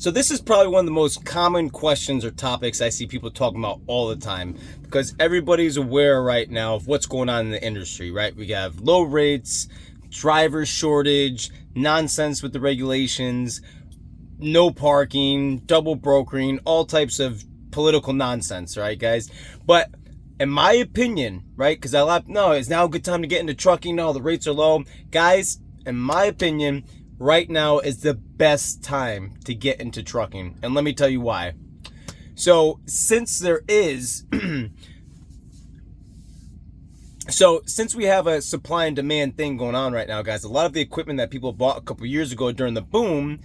So this is probably one of the most common questions or topics I see people talking about all the time, because everybody's aware right now of what's going on in the industry, right? We have low rates, driver shortage, nonsense with the regulations, no parking, double brokering, all types of political nonsense, right, guys? But in my opinion, right, because no, it's now a good time to get into trucking. No, the rates are low. Guys, in my opinion, right now is the best time to get into trucking. And let me tell you why. So since there is, since we have a supply and demand thing going on right now, guys, a lot of the equipment that people bought a couple years ago during the boom,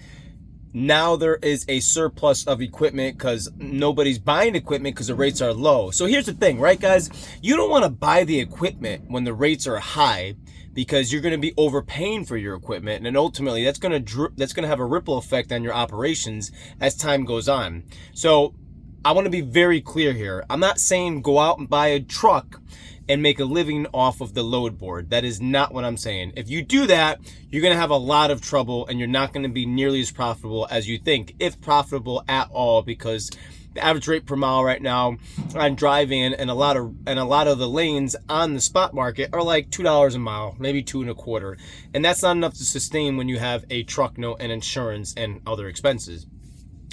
now there is a surplus of equipment because nobody's buying equipment because the rates are low. So here's the thing, right, guys? You don't want to buy the equipment when the rates are high, because you're going to be overpaying for your equipment, and then ultimately that's going to have a ripple effect on your operations as time goes on. So I want to be very clear here. I'm not saying go out and buy a truck and make a living off of the load board. That is not what I'm saying. If you do that, you're going to have a lot of trouble, and you're not going to be nearly as profitable as you think, if profitable at all, because the average rate per mile right now on drive-in and a lot of the lanes on the spot market are like $2 a mile, maybe $2.25, and that's not enough to sustain when you have a truck note and insurance and other expenses.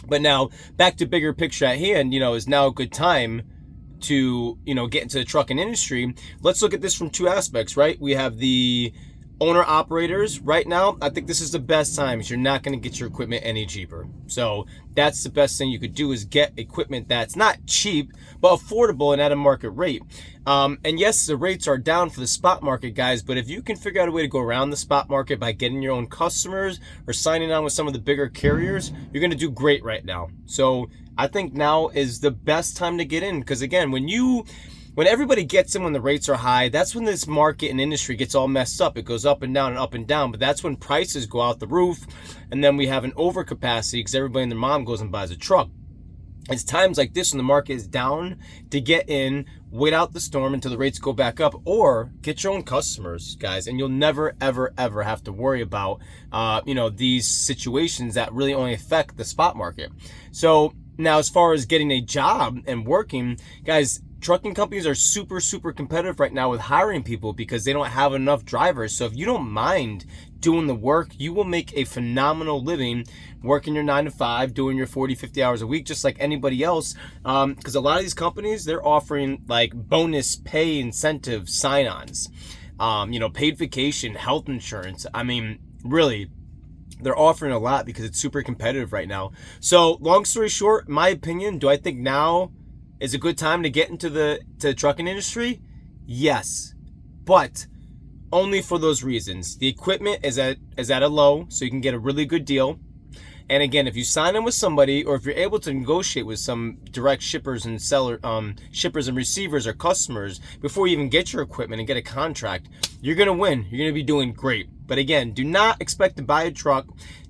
But now back to bigger picture at hand, is now a good time to get into the trucking industry. Let's look at this from two aspects, right? We have the owner operators. Right now, I think this is the best time, because you're not going to get your equipment any cheaper. So that's the best thing you could do, is get equipment that's not cheap but affordable and at a market rate. And yes, the rates are down for the spot market, guys, but if you can figure out a way to go around the spot market by getting your own customers or signing on with some of the bigger carriers, you're going to do great right now. So I think now is the best time to get in, because again, when everybody gets in when the rates are high, that's when this market and industry gets all messed up. It goes up and down and up and down, but that's when prices go out the roof, and then we have an overcapacity because everybody and their mom goes and buys a truck. It's times like this when the market is down to get in, wait out the storm until the rates go back up, or get your own customers, guys, and you'll never, ever, ever have to worry about, these situations that really only affect the spot market. So now, as far as getting a job and working, guys, trucking companies are super, super competitive right now with hiring people because they don't have enough drivers. So if you don't mind doing the work, you will make a phenomenal living working your 9 to 5, doing your 40, 50 hours a week, just like anybody else. Because a lot of these companies, they're offering like bonus pay incentive sign-ons, paid vacation, health insurance. I mean, really, they're offering a lot because it's super competitive right now. So long story short, my opinion, do I think now is a good time to get into the trucking industry? Yes, but only for those reasons. The equipment is at a low, so you can get a really good deal. And again, if you sign in with somebody, or if you're able to negotiate with some direct shippers and shippers and receivers or customers before you even get your equipment and get a contract, you're gonna win. You're gonna be doing great. But again, do not expect to buy a truck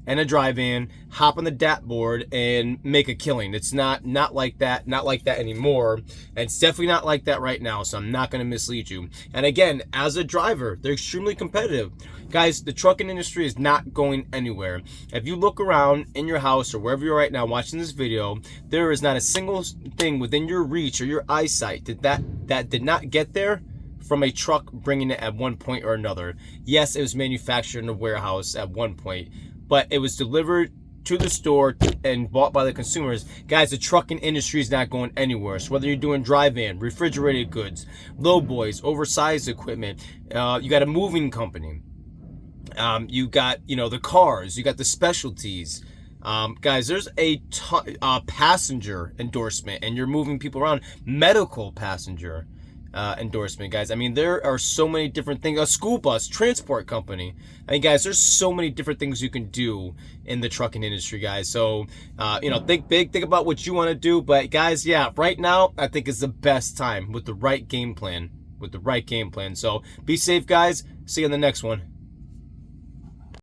and a drive-in, hop on the DAT board, and make a killing. It's not like that, not like that anymore. And it's definitely not like that right now, so I'm not going to mislead you. And again, as a driver, they're extremely competitive. Guys, the trucking industry is not going anywhere. If you look around in your house or wherever you're right now watching this video, there is not a single thing within your reach or your eyesight that did not get there from a truck bringing it at one point or another. Yes, it was manufactured in a warehouse at one point, but it was delivered to the store and bought by the consumers. Guys, the trucking industry is not going anywhere. So whether you're doing drive-in, refrigerated goods, lowboys, oversized equipment, you got a moving company, you got, the cars, you got the specialties. Guys, there's a passenger endorsement, and you're moving people around. Medical passenger endorsement, guys. I mean, there are so many different things. A school bus, transport company. I mean, guys, there's so many different things you can do in the trucking industry, guys. So, think big, think about what you want to do. But guys, yeah, right now, I think is the best time with the right game plan. So be safe, guys. See you in the next one.